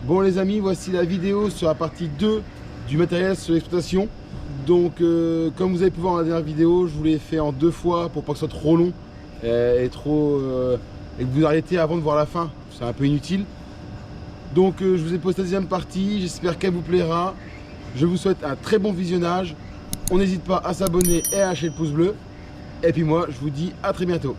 Bon les amis, voici la vidéo sur la partie 2 du matériel sur l'exploitation. Donc comme vous avez pu voir dans la dernière vidéo, je vous l'ai fait en 2 fois pour pas que ce soit trop long et que vous arrêtez avant de voir la fin, c'est un peu inutile. Donc je vous ai posté la deuxième partie, j'espère qu'elle vous plaira. Je vous souhaite un très bon visionnage. On n'hésite pas à s'abonner et à lâcher le pouce bleu. Et puis moi, je vous dis à très bientôt.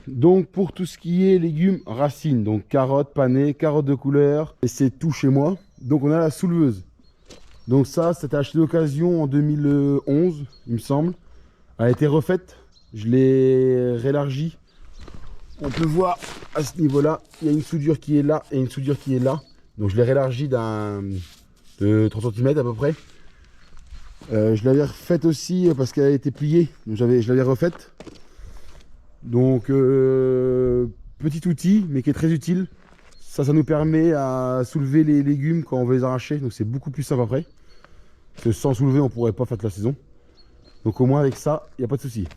Donc pour tout ce qui est légumes racines, donc carottes panées, carottes de couleur, et c'est tout chez moi. Donc on a la souleveuse. Donc ça, c'était acheté d'occasion en 2011, il me semble. Elle a été refaite, je l'ai réélargie. On peut voir à ce niveau-là, il y a une soudure qui est là et une soudure qui est là. Donc je l'ai réélargie de 30 cm à peu près. Je l'avais refaite aussi parce qu'elle a été pliée, donc je l'avais refaite. Donc petit outil mais qui est très utile. Ça nous permet à soulever les légumes quand on veut les arracher, donc c'est beaucoup plus simple après. Parce que sans soulever on pourrait pas faire toute la saison. Donc au moins avec ça, il n'y a pas de souci.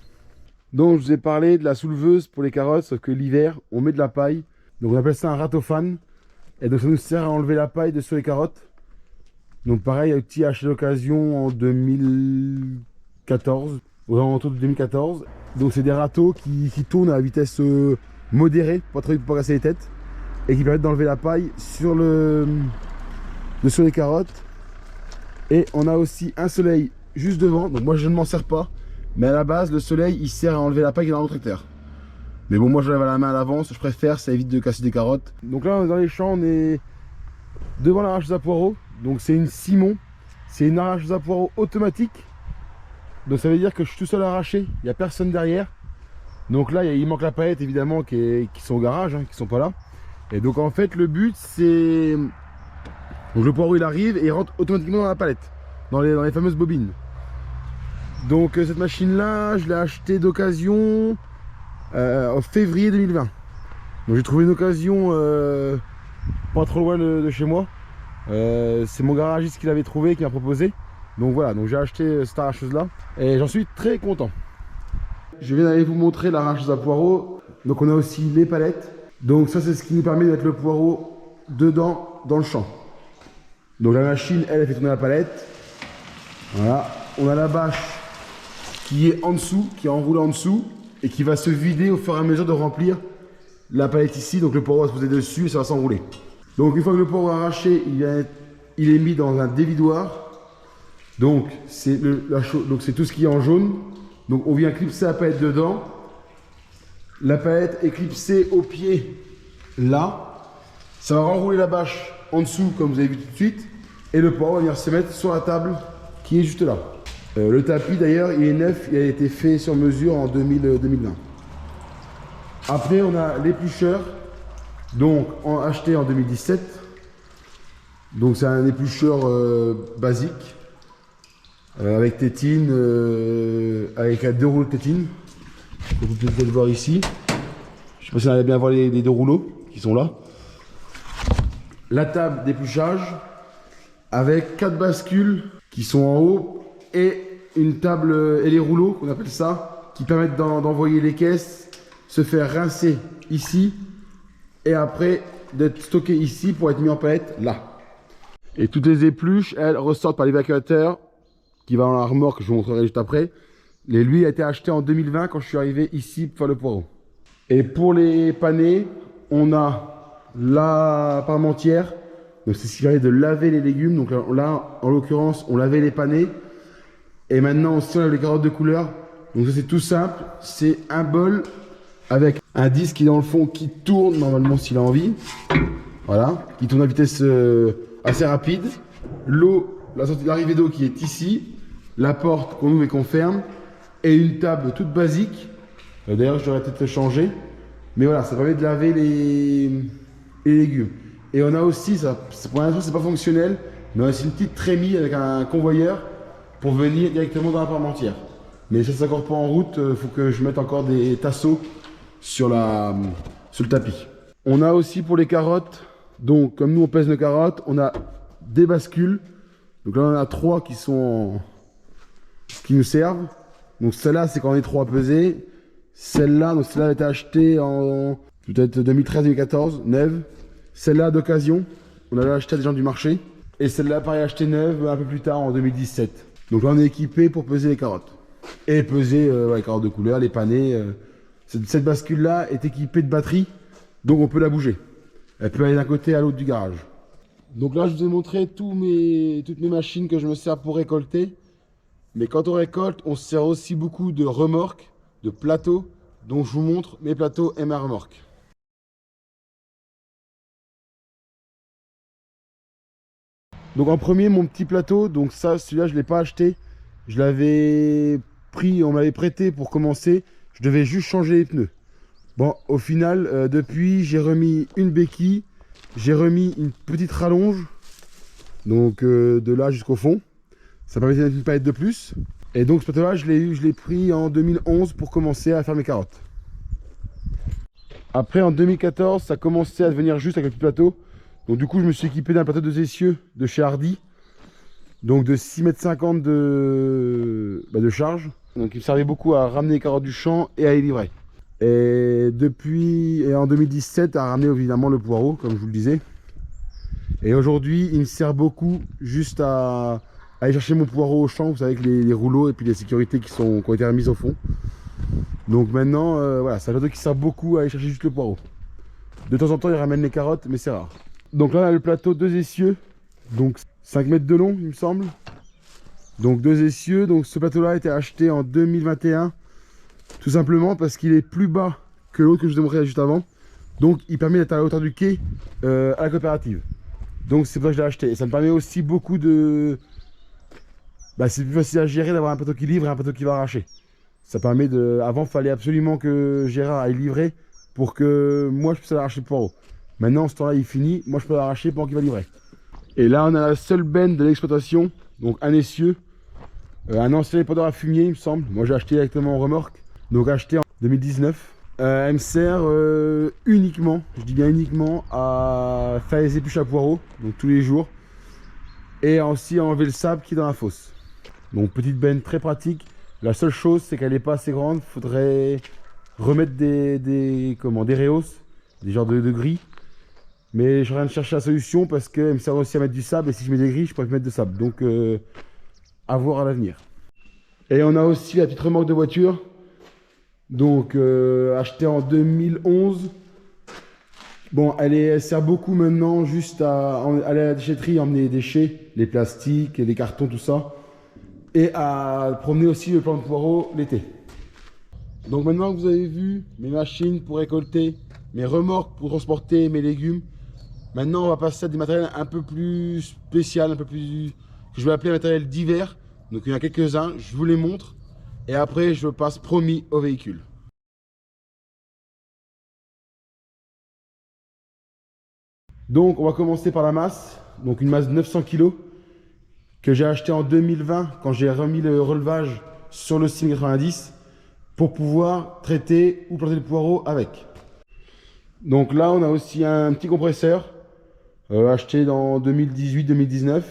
Donc je vous ai parlé de la souleveuse pour les carottes, sauf que l'hiver on met de la paille. Donc on appelle ça un ratophane. Et donc ça nous sert à enlever la paille de sur les carottes. Donc pareil, un petit acheté d'occasion en 2014, aux alentours de 2014. Donc c'est des râteaux qui tournent à la vitesse modérée, pas trop vite pour casser les têtes, et qui permettent d'enlever la paille sur les carottes. Et on a aussi un soleil juste devant, donc moi je ne m'en sers pas, mais à la base le soleil il sert à enlever la paille qui est dans le tracteur. Mais bon, moi je lève à la main à l'avance, je préfère, ça évite de casser des carottes. Donc là on est dans les champs, on est devant l'arracheuse à poireaux. Donc c'est une Simon, c'est une arracheuse à poireaux automatique. Donc ça veut dire que je suis tout seul à arracher, il n'y a personne derrière. Donc là il manque la paillette évidemment qui sont au garage, qui sont pas là. Et donc en fait le but c'est... Donc le poireau il arrive et il rentre automatiquement dans la palette, dans les fameuses bobines. Donc cette machine là je l'ai achetée d'occasion en février 2020. Donc j'ai trouvé une occasion pas trop loin de chez moi. C'est mon garagiste qui l'avait trouvé, qui m'a proposé. Donc voilà, donc j'ai acheté cette arracheuse là et j'en suis très content. Je viens d'aller vous montrer l'arracheuse à poireaux. Donc on a aussi les palettes. Donc ça c'est ce qui nous permet de mettre le poireau dedans dans le champ. Donc la machine elle fait tourner la palette. Voilà, on a la bâche qui est en dessous, qui est enroulée en dessous et qui va se vider au fur et à mesure de remplir la palette ici. Donc le poireau va se poser dessus et ça va s'enrouler. Donc une fois que le poireau est arraché, il est mis dans un dévidoir. Donc c'est tout ce qui est en jaune. Donc on vient clipser la palette dedans. La palette est clipsée au pied là. Ça va renrouler la bâche en dessous comme vous avez vu tout de suite. Et le poireau va venir se mettre sur la table qui est juste là. Le tapis d'ailleurs il est neuf, il a été fait sur mesure en 2020. Après on a l'éplucheur. Donc acheté en 2017. Donc c'est un éplucheur basique avec tétine, avec 2 rouleaux de tétine. Vous pouvez peut-être le voir ici. Je sais pas si on allait bien voir les 2 rouleaux qui sont là. La table d'épluchage avec 4 bascules qui sont en haut et une table et les rouleaux qu'on appelle ça qui permettent d'envoyer les caisses, se faire rincer ici et après d'être stocké ici pour être mis en palette là. Et toutes les épluches, elles ressortent par l'évacuateur qui va dans la remorque, je vous montrerai juste après. Lui a été acheté en 2020 quand je suis arrivé ici pour faire le poireau. Et pour les panés, on a la parmentière. Donc c'est ce qui permet de laver les légumes. Donc là, en l'occurrence, on lavait les panés. Et maintenant, on lave les carottes de couleur. Donc ça c'est tout simple. C'est un bol avec un disque qui est dans le fond qui tourne normalement s'il a envie. Voilà, qui tourne à vitesse assez rapide. L'eau, l'arrivée d'eau qui est ici. La porte qu'on ouvre et qu'on ferme. Et une table toute basique. D'ailleurs, je devrais peut-être changer. Mais voilà, ça permet de laver les légumes. Et on a aussi, pour l'instant c'est pas fonctionnel, mais on a aussi une petite trémie avec un convoyeur pour venir directement dans la parmentière. Mais ça ne s'accorde pas en route, il faut que je mette encore des tasseaux sur le tapis. On a aussi pour les carottes, donc comme nous on pèse nos carottes, on a des bascules. Donc là on en a 3 qui nous servent. Donc celle-là c'est quand on est 3 à peser. Celle-là, donc celle-là a été achetée en peut-être 2013-2014, neuve. Celle-là d'occasion, on l'avait achetée à des gens du marché. Et celle-là, pareil, achetée neuve un peu plus tard en 2017. Donc là, on est équipé pour peser les carottes. Et peser les carottes de couleur, les panais. Cette bascule-là est équipée de batterie, donc on peut la bouger. Elle peut aller d'un côté à l'autre du garage. Donc là, je vous ai montré toutes mes machines que je me sers pour récolter. Mais quand on récolte, on se sert aussi beaucoup de remorques, de plateaux, dont je vous montre mes plateaux et ma remorque. Donc en premier, mon petit plateau, donc ça, celui-là, je ne l'ai pas acheté. Je l'avais pris, on m'avait prêté pour commencer. Je devais juste changer les pneus. Bon, au final, depuis, j'ai remis une béquille, j'ai remis une petite rallonge, donc de là jusqu'au fond. Ça permet de mettre une palette de plus. Et donc ce plateau-là, je l'ai pris en 2011 pour commencer à faire mes carottes. Après, en 2014, ça commençait à devenir juste avec le petit plateau. Donc du coup, je me suis équipé d'un plateau de essieux de chez Hardy. Donc de 6,50 m de charge. Donc il me servait beaucoup à ramener les carottes du champ et à les livrer. Et en 2017, à ramener évidemment le poireau, comme je vous le disais. Et aujourd'hui, il me sert beaucoup juste à aller chercher mon poireau au champ, vous savez, avec les rouleaux et puis les sécurités qui ont été remises au fond. Donc maintenant, voilà, c'est un plateau qui sert beaucoup à aller chercher juste le poireau. De temps en temps, il ramène les carottes, mais c'est rare. Donc là, on a le plateau 2 essieux, donc 5 mètres de long, il me semble. Donc 2 essieux, donc ce plateau-là a été acheté en 2021, tout simplement parce qu'il est plus bas que l'autre que je vous ai montré juste avant. Donc il permet d'être à la hauteur du quai à la coopérative. Donc c'est pour ça que je l'ai acheté. Et ça me permet aussi beaucoup de... c'est plus facile à gérer d'avoir un plateau qui livre et un plateau qui va arracher. Ça permet de... Avant, il fallait absolument que Gérard aille livrer pour que moi je puisse aller arracher le poireau. Maintenant, ce temps-là, il finit. Moi, je peux l'arracher pendant qu'il va livrer. Et là, on a la seule benne de l'exploitation. Donc un essieu. Un ancien épandeur à fumier, il me semble. Moi, j'ai acheté directement en remorque. Donc acheté en 2019. Elle me sert uniquement, je dis bien uniquement, à faire les épluches à poireaux, donc tous les jours, et aussi à enlever le sable qui est dans la fosse. Donc petite benne très pratique. La seule chose, c'est qu'elle n'est pas assez grande. Il faudrait remettre des rhéos, des genres de grilles. Mais je suis en train de chercher la solution parce qu'elle me sert aussi à mettre du sable, et si je mets des grilles, je pourrais mettre de sable. Donc à voir à l'avenir. Et on a aussi la petite remorque de voiture. Donc achetée en 2011. Bon, elle sert beaucoup maintenant juste à aller à la déchetterie, emmener les déchets, les plastiques, les cartons, tout ça. Et à promener aussi le plant de poireaux l'été. Donc maintenant que vous avez vu mes machines pour récolter, mes remorques pour transporter mes légumes, maintenant on va passer à des matériels un peu plus spécial, un peu plus... que je vais appeler matériel d'hiver. Donc il y en a quelques-uns, je vous les montre. Et après je passe promis au véhicule. Donc on va commencer par la masse. Donc une masse de 900 kg que j'ai acheté en 2020 quand j'ai remis le relevage sur le 690 pour pouvoir traiter ou planter le poireau avec. Donc là on a aussi un petit compresseur acheté dans 2018-2019.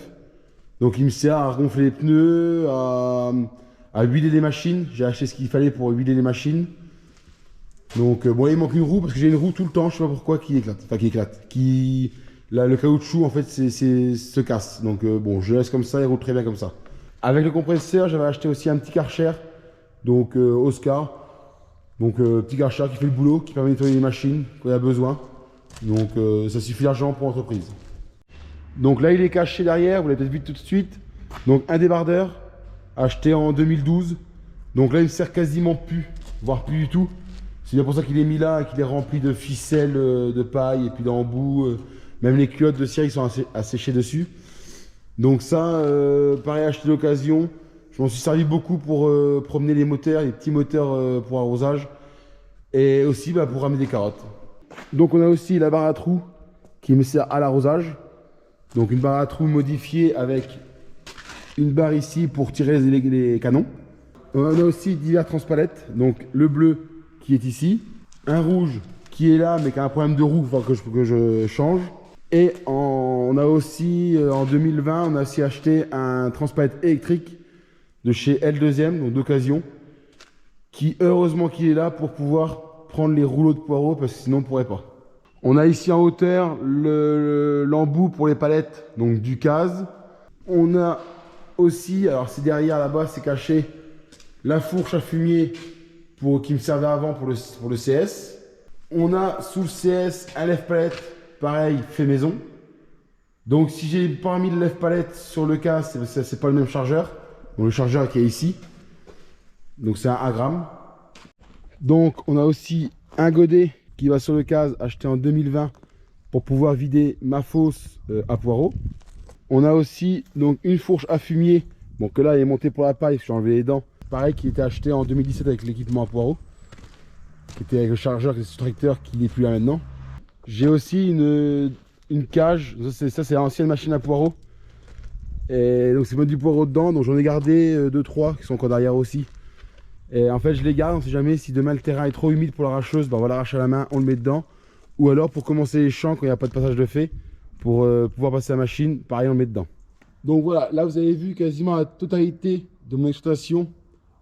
Donc il me sert à gonfler les pneus, à huiler les machines. J'ai acheté ce qu'il fallait pour huiler les machines. Donc bon là, il manque une roue parce que j'ai une roue tout le temps, je sais pas pourquoi, qui éclate. Enfin qui éclate. Là, le caoutchouc en fait se casse. Donc bon, je laisse comme ça, il roule très bien comme ça. Avec le compresseur, j'avais acheté aussi un petit Karcher. Donc Oscar. Donc petit Karcher qui fait le boulot, qui permet de nettoyer les machines quand il y a besoin. Donc ça suffit largement pour l'entreprise. Donc là il est caché derrière, vous l'avez peut-être vu tout de suite. Donc un débardeur acheté en 2012. Donc là il ne sert quasiment plus, voire plus du tout. C'est bien pour ça qu'il est mis là et qu'il est rempli de ficelles, de paille et puis d'embouts. Même les culottes de cire ils sont asséchées dessus. Donc ça, pareil, acheté d'occasion. Je m'en suis servi beaucoup pour promener les moteurs, les petits moteurs pour arrosage. Et aussi pour ramener des carottes. Donc on a aussi la barre à trous qui me sert à l'arrosage. Donc une barre à trous modifiée avec une barre ici pour tirer les canons. On a aussi divers transpalettes. Donc le bleu qui est ici. Un rouge qui est là mais qui a un problème de roue que je change. Et on a aussi, en 2020, on a aussi acheté un transpalette électrique de chez L2M, donc d'occasion, qui heureusement qu'il est là pour pouvoir prendre les rouleaux de poireaux parce que sinon on ne pourrait pas. On a ici en hauteur l'embout pour les palettes, donc du CASE. On a aussi, alors c'est derrière là-bas, c'est caché, la fourche à fumier qui me servait avant pour le CS. On a sous le CS un lève-palette, pareil, fait maison. Donc si j'ai pas mis le lève-palette sur le CASE, c'est pas le même chargeur. Donc, le chargeur qui est ici. Donc c'est un A-gramme. Donc on a aussi un godet qui va sur le CASE acheté en 2020 pour pouvoir vider ma fosse à poireaux. On a aussi donc une fourche à fumier, bon que là elle est montée pour la paille, je suis enlevé les dents. Pareil, qui était acheté en 2017 avec l'équipement à poireaux, qui était avec le chargeur, qui est sur tracteur, qui n'est plus là maintenant. J'ai aussi une cage, ça c'est l'ancienne machine à poireaux. Et donc c'est mettre du poireau dedans, donc j'en ai gardé 2-3 qui sont encore derrière aussi. Et en fait je les garde, on sait jamais si demain le terrain est trop humide pour l'arracheuse, ben on va l'arracher à la main, on le met dedans. Ou alors pour commencer les champs quand il n'y a pas de passage de fait, pour pouvoir passer la machine, pareil on le met dedans. Donc voilà, là vous avez vu quasiment la totalité de mon exploitation,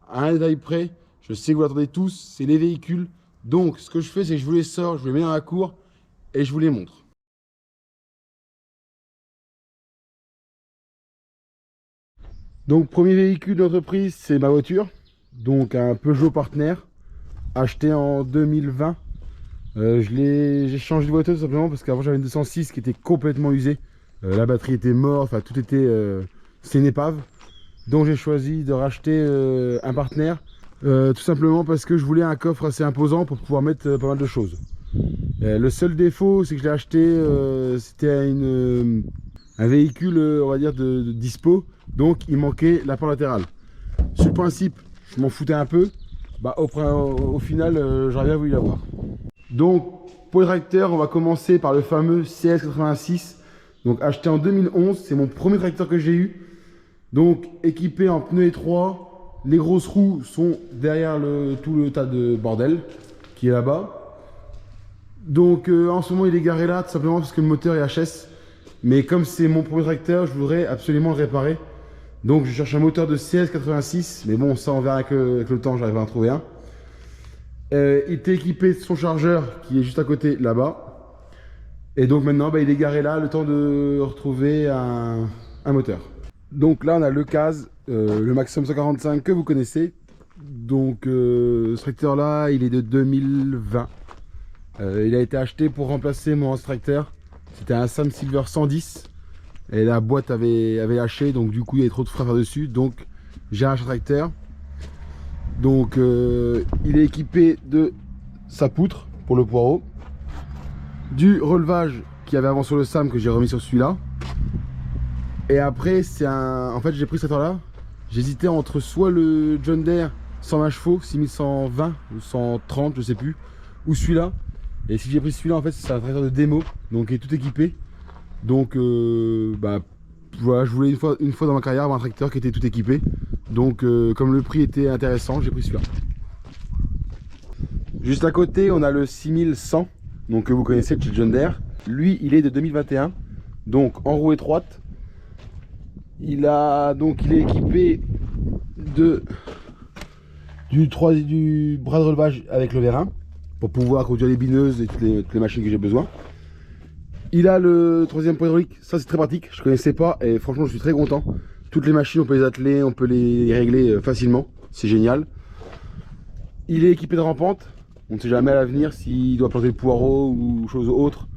à un détail près. Je sais que vous l'attendez tous, c'est les véhicules. Donc ce que je fais, c'est que je vous les sors, je les mets dans la cour et je vous les montre. Donc premier véhicule d'entreprise, c'est ma voiture. Donc un Peugeot Partner, acheté en 2020. J'ai changé de voiture tout simplement parce qu'avant j'avais une 206 qui était complètement usée. La batterie était morte, enfin tout était... c'est une épave. Donc j'ai choisi de racheter un Partner. Tout simplement parce que je voulais un coffre assez imposant pour pouvoir mettre pas mal de choses. Le seul défaut, c'est que je l'ai acheté, c'était un véhicule, on va dire, de dispo. Donc il manquait la porte latérale. Sur le principe, je m'en foutais un peu. Bah, au final, j'aurais bien voulu l'avoir. Donc pour le tracteur, on va commencer par le fameux CS86. Donc acheté en 2011, c'est mon premier tracteur que j'ai eu. Donc équipé en pneus étroits. Les grosses roues sont derrière tout le tas de bordel qui est là-bas. Donc en ce moment il est garé là tout simplement parce que le moteur est HS. Mais comme c'est mon premier tracteur, je voudrais absolument le réparer. Donc je cherche un moteur de CS86. Mais bon, ça on verra avec le temps, j'arrive à en trouver un. Il était équipé de son chargeur qui est juste à côté là-bas. Et donc maintenant il est garé là, le temps de retrouver un moteur. Donc là on a le CASE, le Maxxum 145 que vous connaissez. Donc ce tracteur là il est de 2020. Il a été acheté pour remplacer mon ancien tracteur. C'était un Sam Silver 110. Et la boîte avait lâché, donc du coup il y avait trop de freins dessus. Donc j'ai un tracteur. Donc il est équipé de sa poutre pour le poireau. Du relevage qu'il y avait avant sur le Sam que j'ai remis sur celui-là. Et après, en fait, j'ai pris ce tracteur-là. J'hésitais entre soit le John Deere 120 chevaux, 6120 ou 130, je sais plus, ou celui-là. Et si j'ai pris celui-là, en fait, c'est un tracteur de démo, donc il est tout équipé. Donc, bah, voilà, je voulais une fois dans ma carrière avoir un tracteur qui était tout équipé. Donc, comme le prix était intéressant, j'ai pris celui-là. Juste à côté, on a le 6100, donc que vous connaissez de chez John Deere. Lui, il est de 2021, donc en roue étroite. Il est équipé du bras de relevage avec le vérin pour pouvoir conduire les bineuses et toutes les machines que j'ai besoin. Il a le troisième pont hydraulique, ça c'est très pratique, je connaissais pas et franchement je suis très content. Toutes les machines on peut les atteler, on peut les régler facilement, c'est génial. Il est équipé de rampante, on ne sait jamais à l'avenir s'il doit planter le poireau ou chose autre,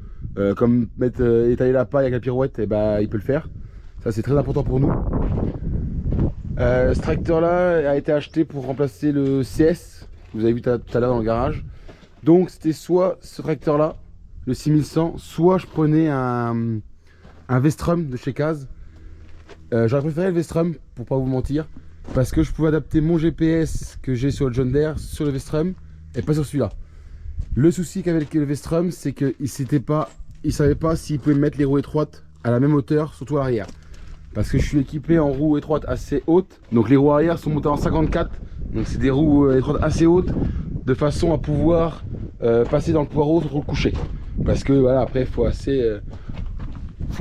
comme étaler la paille avec la pirouette, et bah, il peut le faire. Ça c'est très important pour nous. Ce tracteur là a été acheté pour remplacer le CS que vous avez vu tout à l'heure dans le garage. Donc c'était soit ce tracteur là, le 6100, soit je prenais un Vestrum de chez CASE. J'aurais préféré le Vestrum pour pas vous mentir, parce que je pouvais adapter mon GPS que j'ai sur le John Deere sur le Vestrum et pas sur celui-là. Le souci qu'avec le Vestrum, c'est qu'il ne savait pas s'il pouvait mettre les roues étroites à la même hauteur, surtout à l'arrière. Parce que je suis équipé en roues étroites assez hautes. Donc les roues arrière sont montées en 54. Donc c'est des roues étroites assez hautes. De façon à pouvoir passer dans le poireau sans trop le coucher. Parce que voilà, après faut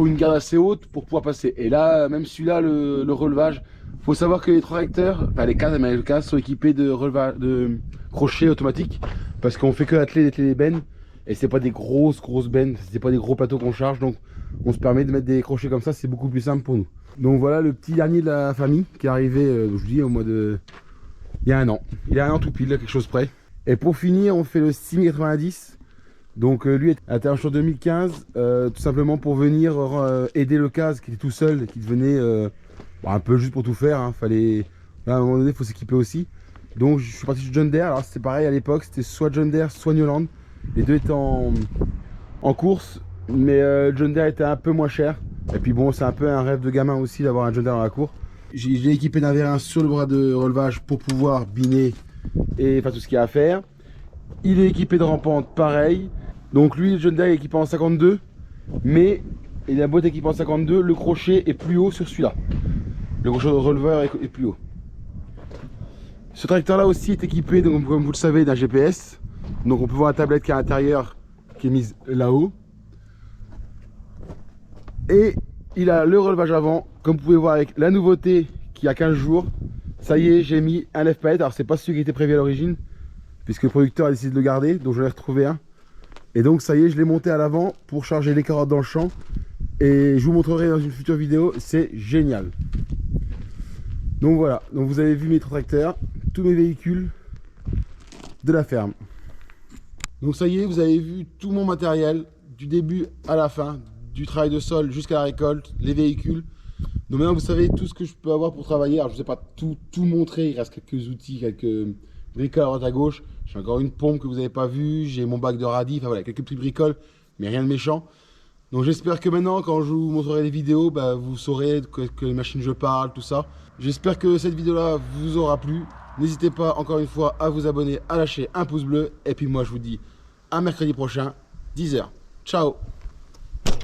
une garde assez haute pour pouvoir passer. Et là, même celui-là, le relevage, Faut savoir que les tracteurs, enfin les cases américaines sont équipés de crochets automatiques parce qu'on fait que atteler les bennes et c'est pas des grosses bennes, c'est pas des gros plateaux qu'on charge, donc on se permet de mettre des crochets comme ça, c'est beaucoup plus simple pour nous. Donc voilà le petit dernier de la famille qui est arrivé, je vous dis, au mois de... il y a un an. Il y a un an tout pile, quelque chose près. Et pour finir, on fait le 6090. Donc lui a été acheté en 2015, tout simplement pour venir aider le CAS qui était tout seul, qui devenait un peu juste pour tout faire. Hein. Fallait, là, à un moment donné, il faut s'équiper aussi. Donc je suis parti sur John Deere. Alors c'était pareil à l'époque, c'était soit John Deere, soit Newland. Les deux étaient en course, mais John Deere était un peu moins cher. Et puis bon, c'est un peu un rêve de gamin aussi d'avoir un John Deere dans la cour. Je l'ai équipé d'un vérin sur le bras de relevage pour pouvoir biner et enfin tout ce qu'il y a à faire. Il est équipé de rampante, pareil. Donc lui, le John Deere est équipé en 52, mais il a beau être équipé en 52, le crochet est plus haut sur celui-là. Le crochet de releveur est plus haut. Ce tracteur-là aussi est équipé, donc, comme vous le savez, d'un GPS. Donc on peut voir la tablette qui est à l'intérieur, qui est mise là-haut. Et il a le relevage avant, comme vous pouvez voir avec la nouveauté qui a 15 jours. Ça y est, j'ai mis un lève-palette. Alors c'est pas celui qui était prévu à l'origine, puisque le producteur a décidé de le garder, donc j'en ai retrouvé un. Et donc ça y est, je l'ai monté à l'avant pour charger les carottes dans le champ. Et je vous montrerai dans une future vidéo, c'est génial. Donc voilà, donc vous avez vu mes tracteurs, tous mes véhicules de la ferme. Donc ça y est, vous avez vu tout mon matériel, du début à la fin, du travail de sol jusqu'à la récolte, les véhicules. Donc maintenant vous savez tout ce que je peux avoir pour travailler. Alors je ne sais pas tout montrer, il reste quelques outils, quelques bricoles à droite à gauche. J'ai encore une pompe que vous n'avez pas vue, j'ai mon bac de radis, enfin voilà, quelques petites bricoles, mais rien de méchant. Donc j'espère que maintenant, quand je vous montrerai les vidéos, vous saurez que les machines je parle, tout ça. J'espère que cette vidéo-là vous aura plu. N'hésitez pas encore une fois à vous abonner, à lâcher un pouce bleu. Et puis moi je vous dis à mercredi prochain, 10 h. Ciao!